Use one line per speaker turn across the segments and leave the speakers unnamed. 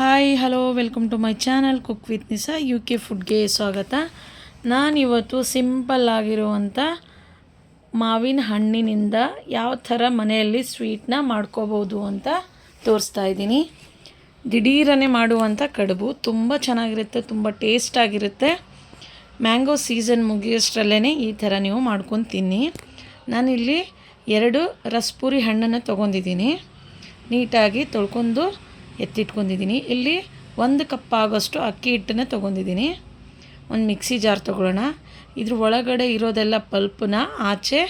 Hi hello welcome to my channel cook with Nisa UK ಫುಡ್ಗೆ ಸ್ವಾಗತ. ನಾನಿವತ್ತು ಸಿಂಪಲ್ ಆಗಿರುವಂಥ ಮಾವಿನ ಹಣ್ಣಿನಿಂದ ಯಾವ ಥರ ಮನೆಯಲ್ಲಿ ಸ್ವೀಟ್ನ ಮಾಡ್ಕೋಬೋದು ಅಂತ ತೋರಿಸ್ತಾ ಇದ್ದೀನಿ. ದಿಢೀರನೆ ಮಾಡುವಂಥ ಕಡುಬು ತುಂಬ ಚೆನ್ನಾಗಿರುತ್ತೆ, ತುಂಬ ಟೇಸ್ಟಾಗಿರುತ್ತೆ. ಮ್ಯಾಂಗೋ ಸೀಸನ್ ಮುಗಿಯೋಷ್ಟರಲ್ಲೇ ಈ ಥರ ನೀವು ಮಾಡ್ಕೊಂಡು ತಿನ್ನಿ. ನಾನಿಲ್ಲಿ 2 ರಸಪುರಿ ಹಣ್ಣನ್ನು ತೊಗೊಂಡಿದ್ದೀನಿ. ನೀಟಾಗಿ ತೊಳ್ಕೊಂಡು ಎತ್ತಿಟ್ಕೊಂಡಿದ್ದೀನಿ. ಇಲ್ಲಿ 1 ಕಪ್ ಆಗೋಷ್ಟು ಅಕ್ಕಿ ಹಿಟ್ಟನ್ನು ತೊಗೊಂಡಿದ್ದೀನಿ. ಒಂದು ಮಿಕ್ಸಿ ಜಾರ್ ತೊಗೊಳ್ಳೋಣ. ಇದ್ರ ಒಳಗಡೆ ಇರೋದೆಲ್ಲ ಪಲ್ಪನ್ನ ಆಚೆ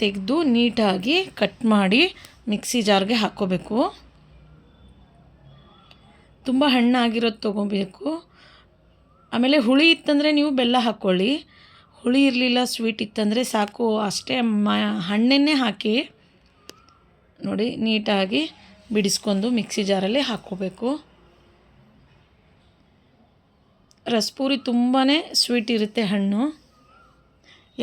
ತೆಗೆದು ನೀಟಾಗಿ ಕಟ್ ಮಾಡಿ ಮಿಕ್ಸಿ ಜಾರ್ಗೆ ಹಾಕ್ಕೋಬೇಕು. ತುಂಬ ಹಣ್ಣಾಗಿರೋದು ತೊಗೋಬೇಕು. ಆಮೇಲೆ ಹುಳಿ ಇತ್ತಂದರೆ ನೀವು ಬೆಲ್ಲ ಹಾಕ್ಕೊಳ್ಳಿ. ಹುಳಿ ಇರಲಿಲ್ಲ, ಸ್ವೀಟ್ ಇತ್ತಂದರೆ ಸಾಕು, ಅಷ್ಟೇ ಹಣ್ಣನ್ನೇ ಹಾಕಿ ನೋಡಿ ನೀಟಾಗಿ ಬಿಡಿಸ್ಕೊಂಡು ಮಿಕ್ಸಿ ಜಾರಲ್ಲಿ ಹಾಕ್ಕೋಬೇಕು. ರಸಪುರಿ ತುಂಬಾ ಸ್ವೀಟ್ ಇರುತ್ತೆ ಹಣ್ಣು.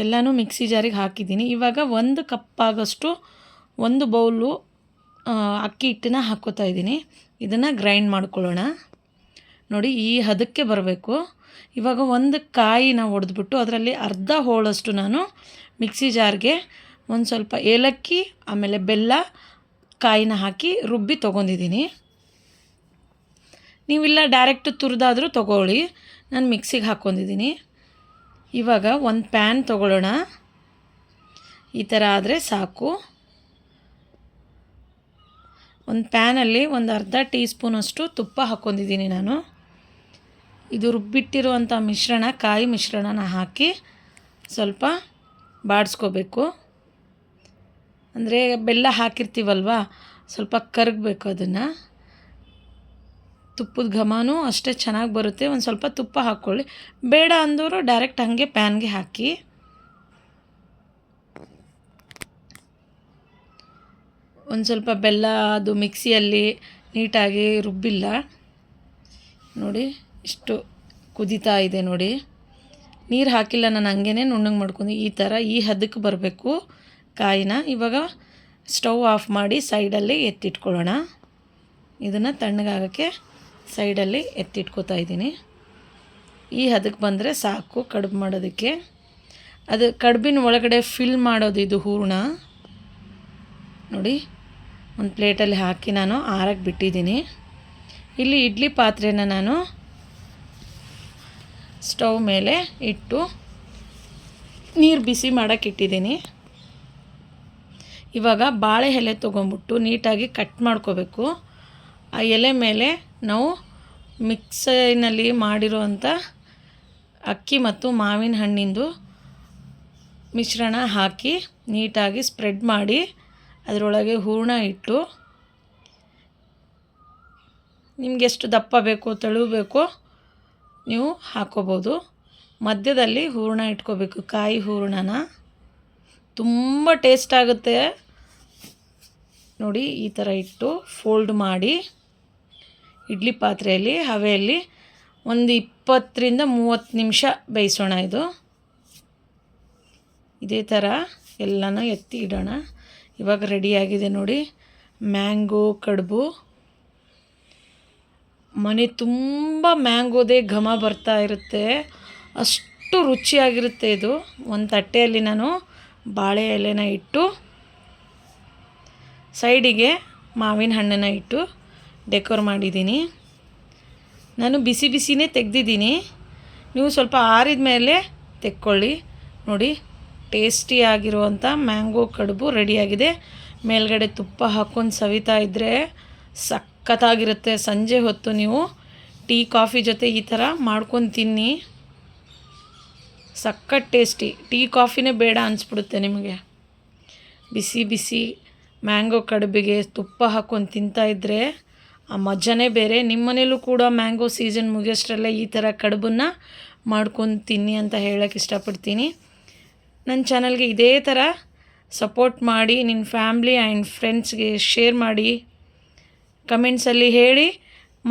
ಎಲ್ಲನೂ ಮಿಕ್ಸಿ ಜಾರಿಗೆ ಹಾಕಿದ್ದೀನಿ. ಇವಾಗ 1 ಕಪ್ ಆಗೋಷ್ಟು 1 ಬೌಲು ಅಕ್ಕಿ ಹಿಟ್ಟನ್ನ ಹಾಕ್ಕೋತಾ ಇದ್ದೀನಿ. ಇದನ್ನು ಗ್ರೈಂಡ್ ಮಾಡ್ಕೊಳ್ಳೋಣ. ನೋಡಿ ಈ ಹದಕ್ಕೆ ಬರಬೇಕು. ಇವಾಗ 1 ಕಾಯಿನ ಒಡೆದ್ಬಿಟ್ಟು ಅದರಲ್ಲಿ ಅರ್ಧ ಹೋಳಷ್ಟು ನಾನು ಮಿಕ್ಸಿ ಜಾರ್ಗೆ ಒಂದು ಸ್ವಲ್ಪ ಏಲಕ್ಕಿ ಆಮೇಲೆ ಬೆಲ್ಲ ಕಾಯಿನ ಹಾಕಿ ರುಬ್ಬಿ ತೊಗೊಂಡಿದ್ದೀನಿ. ನೀವಿಲ್ಲ ಡೈರೆಕ್ಟ್ ತುರಿದಾದರೂ ತೊಗೊಳ್ಳಿ. ನಾನು ಮಿಕ್ಸಿಗೆ ಹಾಕ್ಕೊಂಡಿದ್ದೀನಿ. ಇವಾಗ ಒಂದು ಪ್ಯಾನ್ ತೊಗೊಳ್ಳೋಣ. ಈ ಥರ ಆದರೆ ಸಾಕು. ಒಂದು ಪ್ಯಾನಲ್ಲಿ ಒಂದು ಅರ್ಧ ಟೀ ಸ್ಪೂನಷ್ಟು ತುಪ್ಪ ಹಾಕ್ಕೊಂಡಿದ್ದೀನಿ ನಾನು. ಇದು ರುಬ್ಬಿಟ್ಟಿರುವಂಥ ಮಿಶ್ರಣ, ಕಾಯಿ ಮಿಶ್ರಣನ ಹಾಕಿ ಸ್ವಲ್ಪ ಬಾಡಿಸ್ಕೋಬೇಕು. ಅಂದರೆ ಬೆಲ್ಲ ಹಾಕಿರ್ತೀವಲ್ವ, ಸ್ವಲ್ಪ ಕರಗಬೇಕು. ಅದನ್ನು ತುಪ್ಪದ ಘಮನೂ ಅಷ್ಟೇ ಚೆನ್ನಾಗಿ ಬರುತ್ತೆ. ಒಂದು ಸ್ವಲ್ಪ ತುಪ್ಪ ಹಾಕ್ಕೊಳ್ಳಿ. ಬೇಡ ಅಂದವರು ಡೈರೆಕ್ಟ್ ಹಾಗೆ ಪ್ಯಾನ್ಗೆ ಹಾಕಿ. ಒಂದು ಸ್ವಲ್ಪ ಬೆಲ್ಲ ಅದು ಮಿಕ್ಸಿಯಲ್ಲಿ ನೀಟಾಗಿ ರುಬ್ಬಿಲ್ಲ ನೋಡಿ, ಇಷ್ಟು ಕುದೀತಾ ಇದೆ ನೋಡಿ. ನೀರು ಹಾಕಿಲ್ಲ ನಾನು, ಹಂಗೇ ನುಣ್ಣಗೆ ಮಾಡ್ಕೊಂಡು ಈ ಥರ ಈ ಹದಕ್ಕೆ ಬರಬೇಕು ಕಾಯಿನ. ಇವಾಗ ಸ್ಟವ್ ಆಫ್ ಮಾಡಿ ಸೈಡಲ್ಲಿ ಎತ್ತಿಟ್ಕೊಳ್ಳೋಣ. ಇದನ್ನು ತಣ್ಣಗಾಗೋಕ್ಕೆ ಸೈಡಲ್ಲಿ ಎತ್ತಿಟ್ಕೋತಾ ಇದ್ದೀನಿ. ಈ ಹದಕ್ಕೆ ಬಂದರೆ ಸಾಕು ಕಡುಬು ಮಾಡೋದಕ್ಕೆ. ಅದು ಕಡುಬಿನ ಒಳಗಡೆ ಫಿಲ್ ಮಾಡೋದು ಇದು ಹೂರಣ ನೋಡಿ. ಒಂದು ಪ್ಲೇಟಲ್ಲಿ ಹಾಕಿ ನಾನು ಆರಕ್ಕೆ ಬಿಟ್ಟಿದ್ದೀನಿ. ಇಲ್ಲಿ ಇಡ್ಲಿ ಪಾತ್ರೆನ ನಾನು ಸ್ಟವ್ ಮೇಲೆ ಇಟ್ಟು ನೀರು ಬಿಸಿ ಮಾಡೋಕ್ಕೆ ಇಟ್ಟಿದ್ದೀನಿ. ಇವಾಗ ಬಾಳೆ ಎಲೆ ತೊಗೊಂಬಿಟ್ಟು ನೀಟಾಗಿ ಕಟ್ ಮಾಡ್ಕೋಬೇಕು. ಆ ಎಲೆ ಮೇಲೆ ನಾವು ಮಿಕ್ಸಿನಲ್ಲಿ ಮಾಡಿರುವಂಥ ಅಕ್ಕಿ ಮತ್ತು ಮಾವಿನ ಹಣ್ಣಿಂದು ಮಿಶ್ರಣ ಹಾಕಿ ನೀಟಾಗಿ ಸ್ಪ್ರೆಡ್ ಮಾಡಿ ಅದರೊಳಗೆ ಹೂರಣ ಇಟ್ಟು, ನಿಮ್ಗೆ ಎಷ್ಟು ದಪ್ಪ ಬೇಕೋ ತೆಳು ಬೇಕೋ ನೀವು ಹಾಕ್ಕೋಬೋದು. ಮಧ್ಯದಲ್ಲಿ ಹೂರಣ ಇಟ್ಕೋಬೇಕು, ಕಾಯಿ ಹೂರಣನ. ತುಂಬ ಟೇಸ್ಟ್ ಆಗುತ್ತೆ ನೋಡಿ. ಈ ಥರ ಇಟ್ಟು ಫೋಲ್ಡ್ ಮಾಡಿ ಇಡ್ಲಿ ಪಾತ್ರೆಯಲ್ಲಿ ಹವೆಯಲ್ಲಿ ಒಂದು 20ರಿಂದ 30 ನಿಮಿಷ ಬೇಯಿಸೋಣ. ಇದೇ ಥರ ಎಲ್ಲನೂ ಎತ್ತಿ ಇಡೋಣ. ಇವಾಗ ರೆಡಿಯಾಗಿದೆ ನೋಡಿ ಮ್ಯಾಂಗೋ ಕಡುಬು. ಮನೆ ತುಂಬ ಮ್ಯಾಂಗೋದೇ ಘಮ ಬರ್ತಾ ಇರುತ್ತೆ, ಅಷ್ಟು ರುಚಿಯಾಗಿರುತ್ತೆ ಇದು. ಒಂದು ತಟ್ಟೆಯಲ್ಲಿ ನಾನು ಬಾಳೆ ಎಲೆನ ಇಟ್ಟು ಸೈಡಿಗೆ ಮಾವಿನ ಹಣ್ಣನ್ನು ಇಟ್ಟು ಡೆಕೋರ್ ಮಾಡಿದ್ದೀನಿ. ನಾನು ಬಿಸಿ ಬಿಸಿನೇ ತೆಗೆದಿದ್ದೀನಿ. ನೀವು ಸ್ವಲ್ಪ ಆರಿದ ಮೇಲೆ ತೆಕ್ಕೊಳ್ಳಿ. ನೋಡಿ ಟೇಸ್ಟಿಯಾಗಿರುವಂಥ ಮ್ಯಾಂಗೋ ಕಡುಬು ರೆಡಿಯಾಗಿದೆ. ಮೇಲ್ಗಡೆ ತುಪ್ಪ ಹಾಕ್ಕೊಂಡು ಸವಿತಾ ಇದ್ದರೆ ಸಖತ್ತಾಗಿರುತ್ತೆ. ಸಂಜೆ ಹೊತ್ತು ನೀವು ಟೀ ಕಾಫಿ ಜೊತೆ ಈ ಥರ ಮಾಡ್ಕೊಂಡು ತಿನ್ನಿ, ಸಖತ್ ಟೇಸ್ಟಿ. ಟೀ ಕಾಫಿನೇ ಬೇಡ ಅನಿಸ್ಬಿಡುತ್ತೆ ನಿಮಗೆ. ಬಿಸಿ ಬಿಸಿ ಮ್ಯಾಂಗೋ ಕಡುಬಿಗೆ ತುಪ್ಪ ಹಾಕ್ಕೊಂಡು ತಿಂತಾಯಿದ್ರೆ ಆ ಮಜಾನೇ ಬೇರೆ. ನಿಮ್ಮ ಮನೇಲೂ ಕೂಡ ಮ್ಯಾಂಗೋ ಸೀಸನ್ ಮುಗಿಯೋಷ್ಟರಲ್ಲೇ ಈ ಥರ ಕಡುಬನ್ನು ಮಾಡ್ಕೊಂಡು ತಿನ್ನಿ ಅಂತ ಹೇಳೋಕ್ಕೆ ಇಷ್ಟಪಡ್ತೀನಿ. ನನ್ನ ಚಾನಲ್ಗೆ ಇದೇ ಥರ ಸಪೋರ್ಟ್ ಮಾಡಿ, ನಿನ್ನ ಫ್ಯಾಮ್ಲಿ ಆ್ಯಂಡ್ ಫ್ರೆಂಡ್ಸ್ಗೆ ಶೇರ್ ಮಾಡಿ. ಕಮೆಂಟ್ಸಲ್ಲಿ ಹೇಳಿ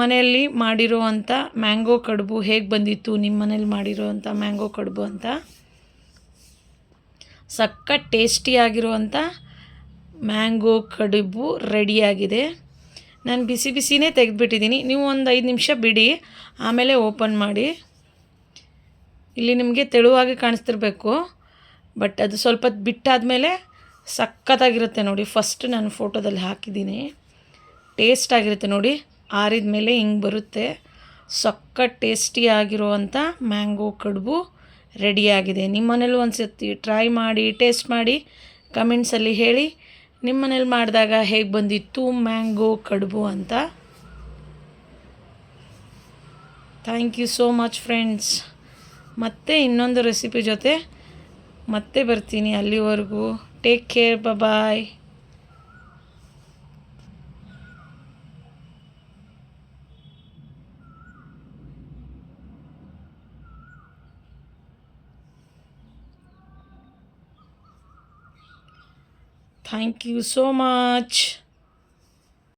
ಮನೆಯಲ್ಲಿ ಮಾಡಿರುವಂಥ ಮ್ಯಾಂಗೋ ಕಡುಬು ಹೇಗೆ ಬಂದಿತ್ತು, ನಿಮ್ಮ ಮನೇಲಿ ಮಾಡಿರುವಂಥ ಮ್ಯಾಂಗೋ ಕಡುಬು ಅಂತ. ಸಖತ್ ಟೇಸ್ಟಿಯಾಗಿರುವಂಥ ಮ್ಯಾಂಗೋ ಕಡುಬು ರೆಡಿಯಾಗಿದೆ. ನಾನು ಬಿಸಿ ಬಿಸಿನೇ ತೆಗೆದುಬಿಟ್ಟಿದ್ದೀನಿ. ನೀವು ಒಂದು 5 ನಿಮಿಷ ಬಿಡಿ, ಆಮೇಲೆ ಓಪನ್ ಮಾಡಿ. ಇಲ್ಲಿ ನಿಮಗೆ ತೆಳುವಾಗಿ ಕಾಣಿಸ್ತಿರ್ಬೇಕು, ಬಟ್ ಅದು ಸ್ವಲ್ಪ ಬಿಟ್ಟಾದಮೇಲೆ ಸಖತ್ತಾಗಿರುತ್ತೆ ನೋಡಿ. ಫಸ್ಟ್ ನಾನು ಫೋಟೋದಲ್ಲಿ ಹಾಕಿದ್ದೀನಿ, ಟೇಸ್ಟ್ ಆಗಿರುತ್ತೆ ನೋಡಿ. ಆರಿದ ಮೇಲೆ ಹಿಂಗೆ ಬರುತ್ತೆ. ಸಖತ್ ಟೇಸ್ಟಿಯಾಗಿರುವಂಥ ಮ್ಯಾಂಗೋ ಕಡುಬು ರೆಡಿಯಾಗಿದೆ. ನಿಮ್ಮ ಮನೇಲಿ ಒಂದು ಸರ್ತಿ ಟ್ರೈ ಮಾಡಿ, ಟೇಸ್ಟ್ ಮಾಡಿ, ಕಮೆಂಟ್ಸಲ್ಲಿ ಹೇಳಿ ನಿಮ್ಮ ಮನೇಲಿ ಮಾಡಿದಾಗ ಹೇಗೆ ಬಂದಿತ್ತು ಮ್ಯಾಂಗೋ ಕಡುಬು ಅಂತ. Thank you so much friends. ಮತ್ತೆ ಇನ್ನೊಂದು ರೆಸಿಪಿ ಜೊತೆ ಮತ್ತೆ ಬರ್ತೀನಿ. ಅಲ್ಲಿವರೆಗೂ take care, bye. Thank you so much.